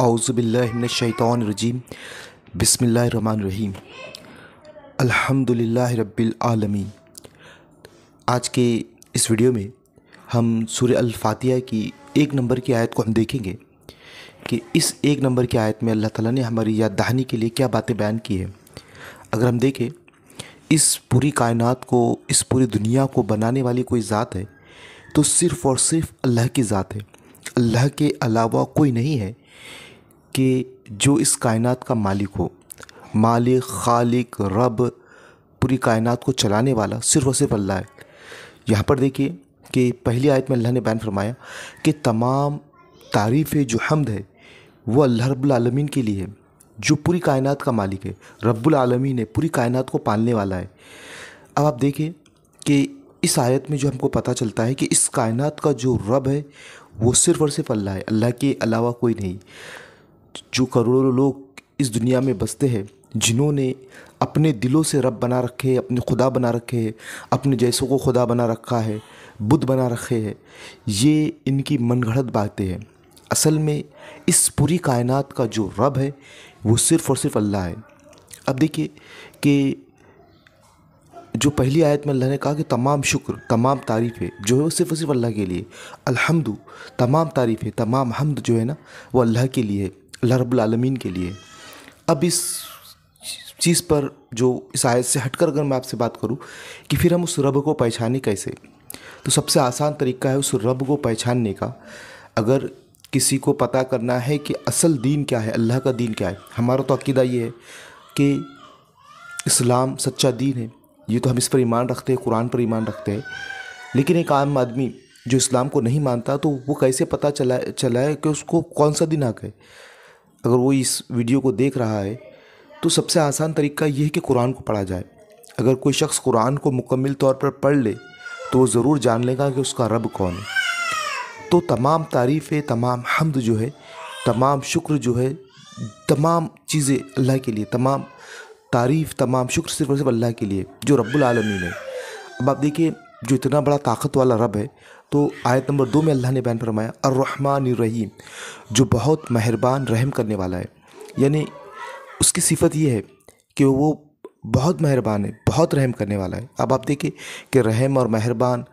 औज़ुबिल्लाहिमिनश्शैतानिर्रजीम बिस्मिल्लाहिर्रहमानिर्रहीम अल्हम्दुलिल्लाहि रब्बिल आलमीन। आज के इस वीडियो में हम सूरह अल फातिहा की 1 नंबर की आयत को हम देखेंगे कि इस 1 नंबर की आयत में अल्लाह ताला ने हमारी याद दहानी के लिए क्या बातें बयान की है। अगर हम देखें, इस पूरी कायनात को, इस पूरी दुनिया को बनाने वाली कोई ज़ात है तो सिर्फ़ और सिर्फ अल्लाह की ज़ात है। अल्लाह के अलावा कोई नहीं है कि जो इस कायनात का मालिक हो। मालिक, खालिक, रब, पूरी कायनात को चलाने वाला सिर्फ़ और सिर्फ अल्लाह है। यहाँ पर देखिए कि पहली आयत में अल्लाह ने बयान फरमाया कि तमाम तारीफ़ें, जो हम्द है, वो अल्लाह रब्बुल आलमीन के लिए है, जो पूरी कायनात का मालिक है। रब्बुल आलमीन है, पूरी कायनात को पालने वाला है। अब आप देखें कि इस आयत में जो हमको पता चलता है कि इस कायनात का जो रब है वो सिर्फ़ और सिर्फ अल्लाह है, अल्लाह के अलावा कोई नहीं। जो करोड़ों लोग इस दुनिया में बसते हैं, जिन्होंने अपने दिलों से रब बना रखे हैं, अपने खुदा बना रखे हैं, अपने जैसों को खुदा बना रखा है, बुद्ध बना रखे हैं, ये इनकी मनगढ़ंत बातें हैं। असल में इस पूरी कायनात का जो रब है वो सिर्फ़ और सिर्फ अल्लाह है। अब देखिए कि जो पहली आयत में अल्लाह ने कहा कि तमाम शुक्र, तमाम तारीफ़ें जो है वो सिर्फ़ और सिर्फ अल्लाह के लिए। अल्हम्दु, तमाम तारीफ़ें, तमाम हम्द जो है ना, वो अल्लाह के लिए, अल्लाह रब्बुल आलमीन के लिए। अब इस चीज़ पर, जो इस आयत से हटकर अगर मैं आपसे बात करूं कि फिर हम उस रब को पहचाने कैसे, तो सबसे आसान तरीका है उस रब को पहचानने का। अगर किसी को पता करना है कि असल दीन क्या है, अल्लाह का दीन क्या है, हमारा तो अकीदा ये है कि इस्लाम सच्चा दीन है, ये तो हम इस पर ईमान रखते हैं, कुरान पर ईमान रखते हैं। लेकिन एक आम आदमी जो इस्लाम को नहीं मानता, तो वो कैसे पता चलाए कि उसको कौन सा दिन हक है। अगर वो इस वीडियो को देख रहा है तो सबसे आसान तरीका ये है कि कुरान को पढ़ा जाए। अगर कोई शख्स कुरान को मुकम्मल तौर पर पढ़ ले तो वो ज़रूर जान लेगा कि उसका रब कौन है। तो तमाम तारीफ़ें, तमाम हम्द जो है, तमाम शुक्र जो है, तमाम चीज़ें अल्लाह के लिए, तमाम तारीफ़, तमाम शुक्र सिर्फ और सिर्फ अल्लाह के लिए, जो रब्बुल आलमीन है। अब आप देखिए, जो इतना बड़ा ताकत वाला रब है, तो आयत नंबर 2 में अल्लाह ने बयान फरमाया अर्रहमानिर रहीम, जो बहुत मेहरबान, रहम करने वाला है। यानी उसकी सिफत ये है कि वो बहुत मेहरबान है, बहुत रहम करने वाला है। अब आप देखिए कि रहम और मेहरबान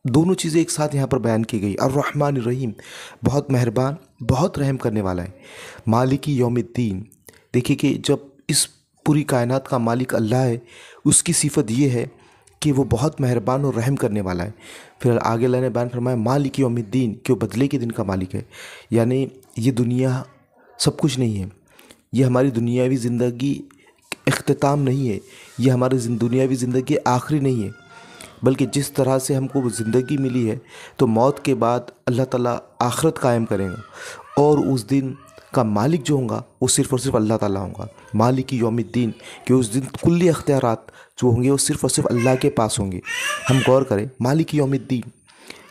दोनों चीज़ें एक साथ यहाँ पर बयान की गई। अर्रहमानिर रहीम, बहुत मेहरबान, बहुत रहम करने वाला है। मालिकी यौमिद्दीन, देखिए कि जब इस पूरी कायनात का मालिक अल्लाह है, उसकी सिफत ये है कि वो बहुत मेहरबान और रहम करने वाला है। फिर आगे अल्लाह ने बयान फरमाया मालिक यौमिद्दीन, कि वो बदले के दिन का मालिक है। यानी ये दुनिया सब कुछ नहीं है, ये हमारी दुनियावी ज़िंदगी इख्तिताम नहीं है, ये हमारी दुनियावी ज़िंदगी आखिरी नहीं है, बल्कि जिस तरह से हमको वो ज़िंदगी मिली है, तो मौत के बाद अल्लाह ताला आखिरत कायम करेगा और उस दिन का मालिक जो होगा वो सिर्फ़ और सिर्फ अल्लाह ताला होगा। मालिक यौमिद्दीन, कि उस दिन कुल्ली अख्तियारात जो होंगे वो सिर्फ़ और सिर्फ अल्लाह के पास होंगे। हम गौर करें, मालिक यौमिद्दीन,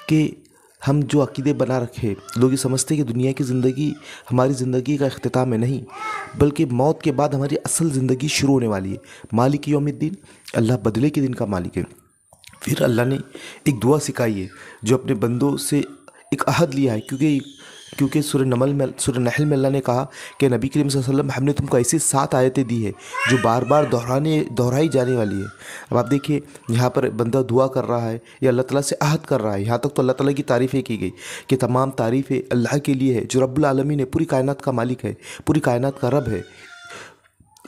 कि हम जो अकीदे बना रखे, लोग ये समझते हैं कि दुनिया की ज़िंदगी हमारी ज़िंदगी का इख्तिताम है। नहीं, बल्कि मौत के बाद हमारी असल ज़िंदगी शुरू होने वाली है। मालिक यौमिद्दीन, अल्लाह बदले के दिन का मालिक है। फिर अल्लाह ने एक दुआ सिखाई है, जो अपने बंदों से एक अहद लिया है, क्योंकि सूरह नहल में अल्लाह ने कहा कि नबी करीम सल्लल्लाहु अलैहि वसल्लम, हमने तुमको ऐसी 7 आयतें दी है जो बार बार दोहराई जाने वाली है। अब आप देखिए, यहाँ पर बंदा दुआ कर रहा है या अल्लाह ताला से अहद कर रहा है। यहाँ तक तो अल्लाह ताला की तारीफ़ें की गई कि तमाम तारीफ़ें अल्लाह के लिए है, जो रब्बुल आलमीन है, पूरी कायनात का मालिक है, पूरी कायनात का रब है।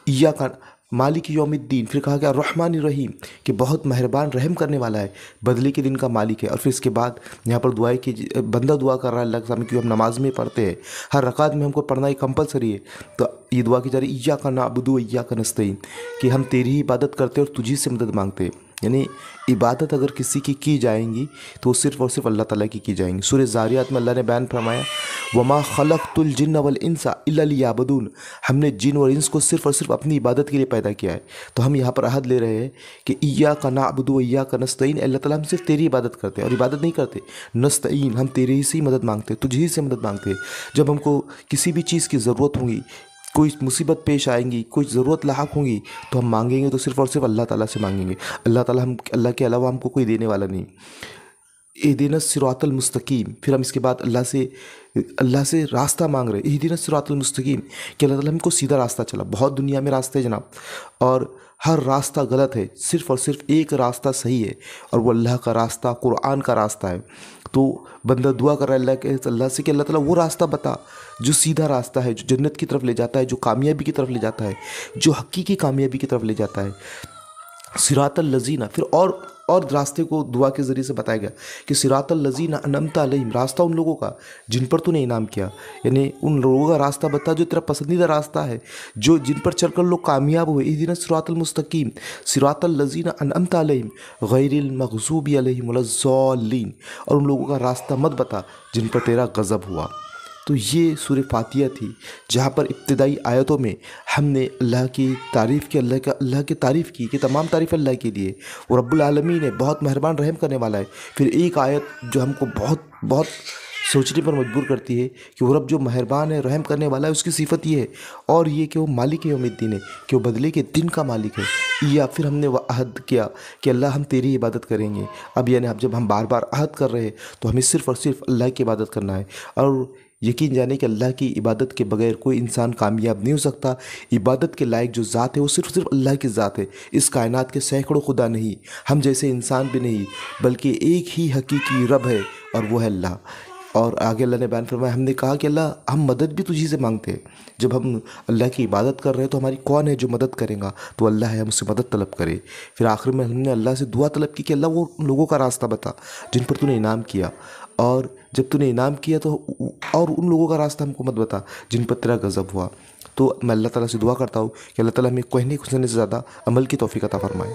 या का मालिक यौमिद्दीन, फिर कहा गया रहमानिर रहीम, कि बहुत मेहरबान, रहम करने वाला है, बदले के दिन का मालिक है। और फिर इसके बाद यहाँ पर दुआ की, बंदा दुआ कर रहा है अल्लाह के सामने, क्योंकि हम नमाज में पढ़ते हैं, हर रकात में हमको पढ़ना ही कंपलसरी है। तो ये दुआ की जा रही, इय्याका नअबुदु व इय्याका नस्तईन, कि हम तेरी ही इबादत करते हैं और तुझी से मदद मांगते हैं। यानी इबादत अगर किसी की जाएंगी तो सिर्फ़ और सिर्फ अल्लाह ताला की जाएंगी। सूरह ज़ारियात में अल्लाह ने बयान फरमाया वमा खलक़तुल जिन्न वल इंसा इल्ला लियाबुदून, हमने जिन और इंस को सिर्फ़ और सिर्फ अपनी इबादत के लिए पैदा किया है। तो हम यहाँ पर अहद ले रहे हैं कि इय्याका नअबुदु व इय्याका नस्तईन, अल्लाह ताला हम सिर्फ तेरी इबादत करते हैं और इबादत नहीं करते। नस्तईन, हम तेरे ही से ही मदद मांगते हैं, तुझे ही से मदद मांगते हैं। जब हमको किसी भी चीज़ की ज़रूरत होगी, कोई मुसीबत पेश आएंगी, कोई ज़रूरत लाहक होंगी, तो हम मांगेंगे तो सिर्फ़ और सिर्फ अल्लाह ताला से मांगेंगे। अल्लाह के अलावा हमको कोई देने वाला नहीं। इहदिनस सिरातल मुस्तकीम, फिर हम इसके बाद अल्लाह से रास्ता मांग रहे, इहदिनस सिरातल मुस्तकीम, कि अल्लाह ताला हमको सीधा रास्ता चला। बहुत दुनिया में रास्ते जनाब, और हर रास्ता गलत है, सिर्फ़ और सिर्फ एक रास्ता सही है, और वो अल्लाह का रास्ता, कुरान का रास्ता है। तो बंदा दुआ कर रहा है अल्लाह से कि अल्लाह ताला वो रास्ता बता जो सीधा रास्ता है, जो जन्नत की तरफ ले जाता है, जो कामयाबी की तरफ ले जाता है, जो हकीकी कामयाबी की तरफ ले जाता है। सिरातल लजीना, फिर और रास्ते को दुआ के ज़रिए से बताया गया कि सिरातल लजीना अनअमता अलैहिम, रास्ता उन लोगों का जिन पर तूने इनाम किया, यानी उन लोगों का रास्ता बता जो तेरा पसंदीदा रास्ता है, जो जिन पर चलकर लोग कामयाब हुए। इहदिना सिरातल मुस्तकीम सिरातल लजीना अनअमता अलैहिम गैरिल मग़ज़ूबि अलैहिम वलज़्ज़ालिन, और उन लोगों का रास्ता मत बता जिन पर तेरा गज़ब हुआ। तो ये सूरह फातिहा थी, जहाँ पर इब्तिदाई आयतों में हमने अल्लाह की तारीफ़ की, अल्लाह की तारीफ़ की कि तमाम तारीफ़ अल्लाह के लिए, वो रब्बुल आलमीन है, बहुत मेहरबान रहम करने वाला है। फिर एक आयत जो हमको बहुत बहुत सोचने पर मजबूर करती है कि वो रब जो मेहरबान है, रहम करने वाला है, उसकी सिफत ये है, और ये कि वो मालिक यौमिद्दीन है, कि वो बदले के दिन का मालिक है। या फिर हमने वह अहद किया कि अल्लाह हम तेरी इबादत करेंगे। अब यानी अब जब हम बार बार अहद कर रहे हैं तो हमें सिर्फ़ और सिर्फ अल्लाह की इबादत करना है, और यकीन जाने कि अल्लाह की इबादत के बगैर कोई इंसान कामयाब नहीं हो सकता। इबादत के लायक जो ज़ात है वो सिर्फ़ अल्लाह की ज़ात है। इस कायनात के सैकड़ों खुदा नहीं, हम जैसे इंसान भी नहीं, बल्कि एक ही हकीकी रब है, और वो है अल्लाह। और आगे अल्लाह ने बयान फरमाया, हमने कहा कि अल्लाह हम मदद भी तुझी से मांगते हैं। जब हम अल्लाह की इबादत कर रहे हैं तो हमारी कौन है जो मदद करेगा, तो अल्लाह है, हम उससे मदद तलब करें। फिर आखिर में हमने अल्लाह से दुआ तलब की कि अल्लाह वो लोगों का रास्ता बता जिन पर तूने इनाम किया, और जब तूने इनाम किया तो और उन लोगों का रास्ता हमको मत बता जिन पर तेरा गज़ब हुआ। तो मैं अल्लाह ताला से दुआ करता हूँ कि अल्लाह ताला हमें कहने सुनने से ज़्यादा अमल की तौफीक अता फरमाए।